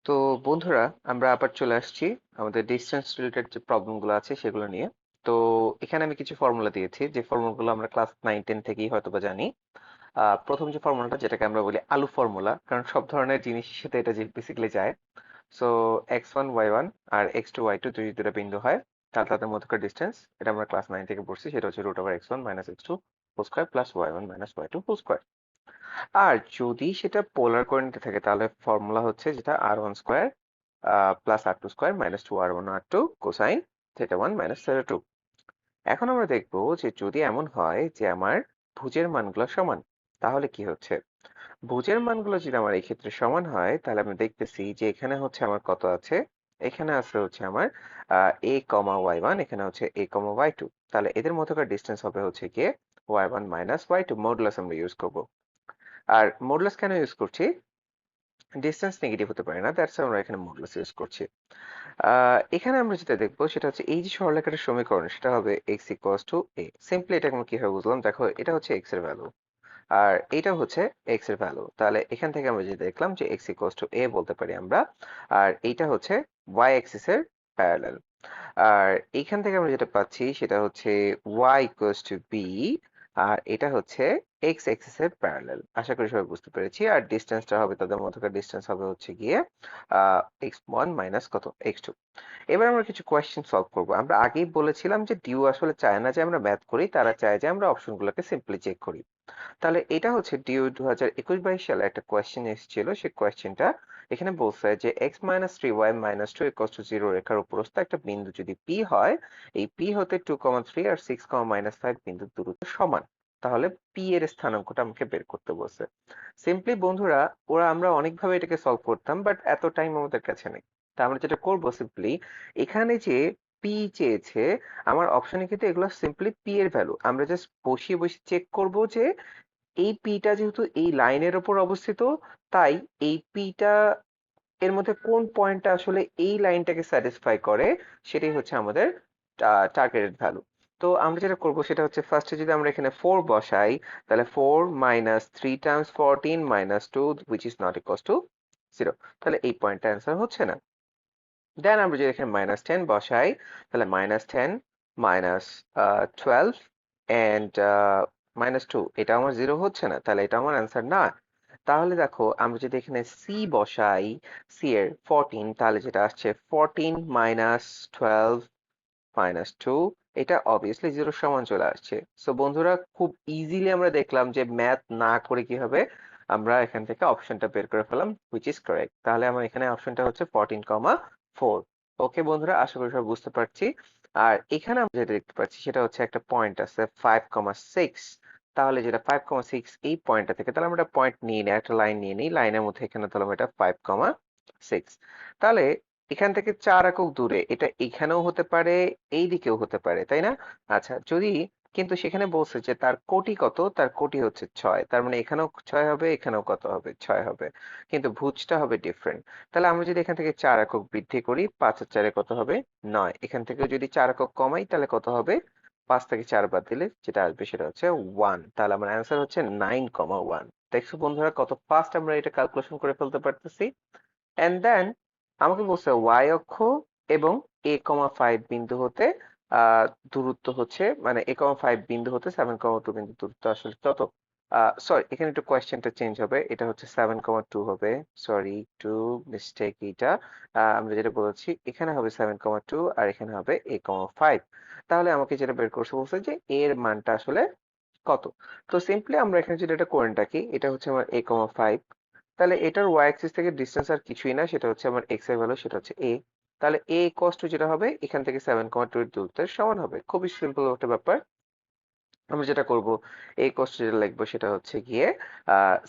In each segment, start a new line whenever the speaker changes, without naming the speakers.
তো বন্ধুরা, আমরা আবার চলে আসছি আমাদের ডিসটেন্স রিলেটেড যে প্রবলেমগুলো আছে সেগুলো নিয়ে। তো এখানে আমি কিছু ফর্মুলা দিয়েছি, যে ফর্মুলাগুলো আমরা ক্লাস 9-10 থেকেই হয়তোবা জানি। প্রথম যে ফর্মুলাটা, যেটাকে আমরা বলি আলু ফর্মুলা, কারণ সব ধরনের জিনিসের সাথে এটা যে বেসিক্যালি যায়। সো x1 y1 আর x2 y2 যদি দুটো বিন্দু হয়, তাহলে তাদের মধ্যকার ডিস্টেন্স, এটা আমরা ক্লাস 9 থেকে পড়ছি, সেটা হচ্ছে √(x1 - x2) whole square plus y1 - y2 whole square. আর যদি সেটা পোলার কোঅর্ডিনেটে থাকে, তাহলে ফর্মুলা হচ্ছে যেটা r1² plus r2² minus 2r1 r2 cosine θ1 minus θ2। এখন আমরা দেখব যে যদি এমন হয় যে আমার ভুজের মানগুলো সমান, তাহলে কি হচ্ছে। ভুজের মানগুলো যদি আমার এই ক্ষেত্রে সমান হয়, তাহলে আমি দেখতেছি যে এখানে হচ্ছে আমার কত আছে। এখানে আছে হচ্ছে আমার a, y1, এখানে হচ্ছে a, y2। তাহলে এদের মধ্যকার ডিস্টেন্স হবে হচ্ছে গিয়ে y1 মাইনাস y2। মডুলাস আমরা ইউজ করব। আর মডুলাস কেন ইউজ করছি? ডিসটেন্স নেগেটিভ হতে পারে না, দ্যাটস আমরা এখানে মডুলাস ইউজ করছি। এখানে আমরা যেটা দেখবো সেটা হচ্ছে এই যে সরলরেখাটার সমীকরণ, সেটা হবে x equals to a। Simply এটা আমরা কিভাবে বুঝলাম, দেখো এটা হচ্ছে x এর ভ্যালু আর এটা হচ্ছে x এর ভ্যালু। তাহলে এখান থেকে আমরা যেটা দেখলাম যে x ইকুয়ালস টু a বলতে পারি আমরা। আর এইটা হচ্ছে y অ্যাক্সিস এর প্যারালাল। আর এইখান থেকে আমরা যেটা পাচ্ছি সেটা হচ্ছে y ইকুয়ালস টু b, আর এটা হচ্ছে x অ্যাক্সিস এর প্যারালাল। আশা করি সবাই বুঝতে পেরেছি। আর ডিসটেন্সটা হবে, তাদের মধ্যকার ডিসটেন্স হবে হচ্ছে গিয়ে x1 মাইনাস কত, x2। এবার আমরা কিছু কোয়েশ্চেন সলভ করব। আমরা আগেই বলেছিলাম যে ডিউ আসলে চায় না যে আমরা ম্যাথ করি, তারা চায় যে আমরা অপশনগুলোকে সিম্পলি চেক করি। তাহলে এটা হচ্ছে ডিউ 2021-22 সালে একটা কোয়েশ্চেন এসেছিল। সেই কোয়েশ্চেনটা এখানে বলছে যে x-3y-2 = 0 রেখার উপরস্থ একটা বিন্দু যদি পি হয়, এই পি হতে 2,3 আর 6,-5 বিন্দুর দূরত্ব সমান, তাহলে পি এর স্থানাঙ্কটা আমাকে বের করতে বলছে। সিম্পলি বন্ধুরা, আমরা অনেকভাবে এটাকে সলভ করতাম, বাট এত টাইম আমাদের কাছে নেই। তা আমরা যেটা করব সিম্পলি, এখানে যে পি চেয়েছে, আমার অপশনে কিন্তু এগুলো সিম্পলি পি এর ভ্যালু, আমরা জাস্ট বসিয়ে বসিয়ে চেক করব যে এই পিটা যেহেতু এই লাইনের উপর অবস্থিত, তাই এই পিটা এর মধ্যে কোন পয়েন্টটা আসলে এই লাইনটাকে স্যাটিসফাই করে, সেটাই হচ্ছে আমাদের টার্গেটেড ভ্যালু। তো আমরা যেটা করব সেটা হচ্ছে, ফার্স্টে যদি আমরা এখানে 4 বসাই, তাহলে 4 minus 3 Times 14 minus 2 which is not equals to 0। তাহলে এই পয়েন্টটা অ্যান্সার হচ্ছে না। দেন আমরা যদি এখানে -10 বসাই, তাহলে -10 মাইনাস 12 এন্ড -2, এটা আমার 0 হচ্ছে না, তাহলে এটা আমার অ্যান্সার না। তাহলে দেখো, আমরা যদি এখানে সি বসাই, সি এর 14, তাহলে যেটা আসছে 14 মাইনাস 12 মাইনাস 2, এটা অবভিয়াসলি 0 সমান চলে আসছে। সো বন্ধুরা, খুব ইজিলি আমরা দেখলাম যে ম্যাথ না করে কি হবে, আমরা এখান থেকে অপশনটা বের করে ফেলাম, হুইচ ইজ কারেক্ট। তাহলে আমার এখানে অপশনটা হচ্ছে 14,4। ওকে বন্ধুরা, আশা করি সব বুঝতে পারছি। আর এখানে আমরা যেটা দেখতে পাচ্ছি সেটা হচ্ছে একটা পয়েন্ট আছে 5,6। তাহলে যেটা 5,6, এই পয়েন্টটা থেকে তাহলে আমরা একটা পয়েন্ট নিয়ে নিই, একটা লাইন নিয়ে নিই, লাইনের মধ্যে এখানে তাহলে এটা 5,6। তাহলে এখান থেকে 4 একক দূরে এটা এখানেও হতে পারে, এই দিকেও হতে পারে, তাই না? আচ্ছা, যদি, কিন্তু সেখানে বলছে যে তার কোটি কত, তার কোটি হচ্ছে 6, তার মানে এখানেও 6 হবে, এখানেও কত হবে, 6 হবে, কিন্তু ভুজটা হবে ডিফারেন্ট। তাহলে আমরা যদি এখান থেকে 4 একক বৃদ্ধি করি, 5 আর 4 কত হবে, 9। এখান থেকে যদি 4 একক কমাই, তাহলে কত হবে, 5 থেকে 4 বাদ দিলে যেটা আসবে সেটা হচ্ছে 1। তাহলে আমার অ্যান্সার হচ্ছে 9,1। দেখছো বন্ধুরা, কত ফাস্ট আমরা এটা ক্যালকুলেশন করে ফেলতে পারতেছি। এন্ড দেন আমাকে বলছে y অক্ষ এবং a,5 বিন্দু হতে আহ দূরত্ব হচ্ছে, মানে a,5 বিন্দু হতে 7,2 বিন্দু দূরত্ব আসলে কত। সরি, এখানে একটু কোয়েশ্চেনটা চেঞ্জ হবে, এটা হচ্ছে 7,2 হবে। সরি, একটু মিস্টেক এটা। আমরা যেটা বলেছি এখানে হবে 7,2 আর এখানে হবে a,5। তাহলে আমাকে যেটা বের করতে বলছে যে এর মানটা আসলে কত। তো সিম্পলি আমরা এখানে যদি এটা করে রাখি, এটা হচ্ছে আমার a,5। তাহলে এটার y অ্যাক্সিস থেকে ডিসটেন্স আর কিছুই না, সেটা হচ্ছে আমার x এর ভ্যালু, সেটা হচ্ছে a। তাহলে a ইকুয়ালস টু যেটা হবে, এখান থেকে 7,2 এর দূরত্বের সমান হবে। খুবই সিম্পল একটা ব্যাপার। আমরা যেটা করব, a ইকুয়ালস টু যেটা লিখবো সেটা হচ্ছে গিয়ে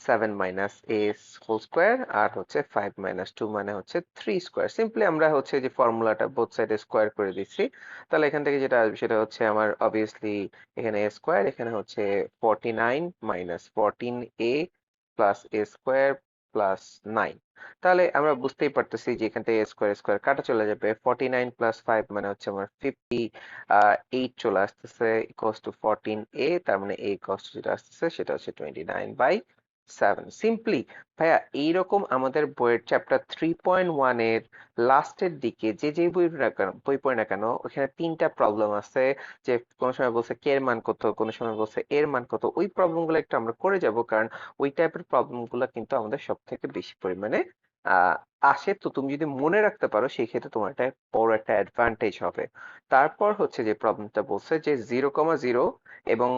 7 মাইনাস a হোল স্কয়ার, আর হচ্ছে 5 মাইনাস 2 মানে হচ্ছে 3 স্কয়ার। সিম্পলি আমরা হচ্ছে যে ফর্মুলাটা বোথ সাইডে স্কয়ার করে দিচ্ছি। তাহলে এখান থেকে যেটা আসবে সেটা হচ্ছে আমার অবভিয়াসলি এখানে a স্কয়ার, এখানে হচ্ছে 49 minus 14a plus a square plus 9। তাহলে আমরা বুঝতেই পারতেছি যে এখান থেকে স্কয়ার স্কয়ার কাটা চলে যাবে। 49 প্লাস 5 মানে হচ্ছে আমার 8 চলে আসতেছে, ইকুয়ালস টু 14a। তার মানে a ইকুয়ালস টু যেটা আসতেছে সেটা হচ্ছে 29/5। 7 সিম্পলি। ভাইয়া এইরকম আমাদের বইয়ের চ্যাপ্টার 3.1 এর লাস্টের দিকে যে বই পড়ে না কেন ওখানে 3টা প্রবলেম আছে, যে কোনো সময় বলছে কে এর মান কত, কোনো সময় বলছে এর মান কত। ওই প্রবলেমগুলো একটু আমরা করে যাব, কারণ ওই টাইপের প্রবলেমগুলো কিন্তু আমাদের সব থেকে বেশি পরিমাণে আহ আসে। তো তুমি যদি মনে রাখতে পারো সেই ক্ষেত্রে তোমার একটা বড় একটা অ্যাডভান্টেজ হবে। তারপর হচ্ছে যে প্রবলেমটা বলছে যে 0,0 এবং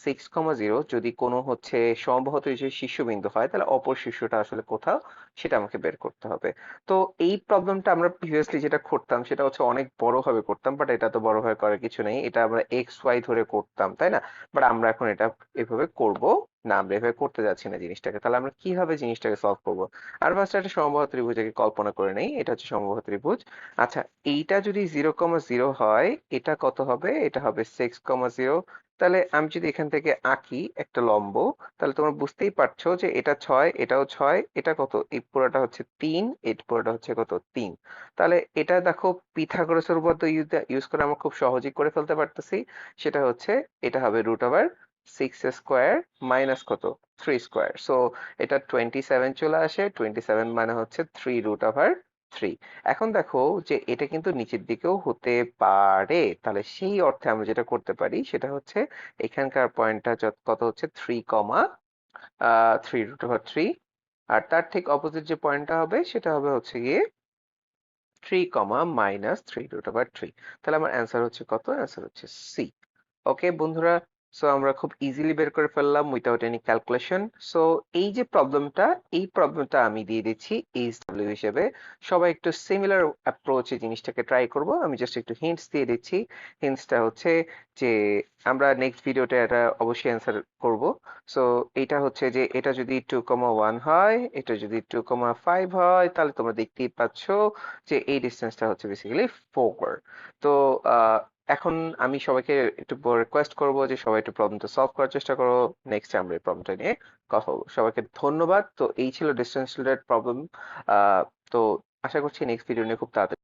6,0 যদি কোনো হচ্ছে সম্ভবত যে শীর্ষবিন্দু হয়, তাহলে অপর শীর্ষটা আসলে কোথাও সেটা আমাকে বের করতে হবে। তো এই প্রবলেমটা আমরা প্রিভিয়াসলি যেটা করতাম সেটা হচ্ছে অনেক বড় ভাবে করতাম, বাট এটা তো বড় ভাবে করার কিছু নেই, এটা আমরা এক্স ওয়াই ধরে করতাম, তাই না? বাট আমরা এখন এটা এভাবে করব না, আমরা এভাবে করতে যাচ্ছি না জিনিসটাকে। তাহলে আমরা কিভাবে জিনিসটাকে সলভ করব? আর ফার্স্ট একটা সমবাহু ত্রিভুজকে কল্পনা করে নেই, এটা হচ্ছে সমবাহু ত্রিভুজ। আচ্ছা, এইটা যদি 0,0 হয়, এটা কত হবে? এটা হবে 6,0। তাহলে আমি যদি এখান থেকে আঁকি একটা লম্ব, তাহলে তোমরা বুঝতেই পারছো যে এটা 6, এটাও 6, এটা কত? এই পুরোটা হচ্ছে 3, এই পুরোটা হচ্ছে কত? 3। তাহলে এটা দেখো পিথাগোরাসের উপপাদ্য ইউজ করে আমরা খুব সহজেই করে ফেলতে পারতেছি। সেটা হচ্ছে এটা হবে √6 স্কোয়ার মাইনাস কত? 3 স্কোয়ার। সো এটা 27 চলে আসে, 27 মানে হচ্ছে 3√3। এখন দেখো যে এটা কিন্তু নিচের দিকেও হতে পারে, তাহলে সেই অর্থে আমরা যেটা করতে পারি সেটা হচ্ছে এখানকার পয়েন্টটা কত হচ্ছে? 3,3√3। আর তার ঠিক অপোজিট যে পয়েন্টটা হবে সেটা হবে হচ্ছে গিয়ে 3, -3√3। তাহলে আমার অ্যান্সার হচ্ছে কত? অ্যান্সার হচ্ছে সি। ওকে বন্ধুরা, সো আমরা খুব ইজিলি বের করে ফেললাম উইথাউট এনি ক্যালকুলেশন। সো এই যে প্রবলেমটা, এই প্রবলেমটা আমি দিয়ে দিচ্ছি এইচডব্লিউ হিসেবে। সবাই একটু সিমিলার অ্যাপ্রোচে জিনিসটাকে ট্রাই করব। আমি জাস্ট একটু হিন্টস দিয়ে দিচ্ছি। হিন্টসটা হচ্ছে যে আমরা নেক্সট ভিডিওতে এটা অবশ্যই অ্যান্সার করব। সো এটা হচ্ছে যে এটা যদি 2,1 হয়, এটা যদি 2,5 হয়, তাহলে তোমরা দেখতেই পাচ্ছ যে এই ডিস্টেন্সটা হচ্ছে বেসিক্যালি 4। তো আহ এখন আমি সবাইকে একটু রিকোয়েস্ট করব যে সবাই একটু প্রবলেমটা সলভ করার চেষ্টা করো। নেক্সট আমরা এই প্রবলেমটা নিয়ে কথা বলবো। সবাইকে ধন্যবাদ। তো এই ছিল ডিস্টেন্স রিলেটেড প্রবলেম। তো আশা করছি নেক্সট ভিডিও নিয়ে খুব তাড়াতাড়ি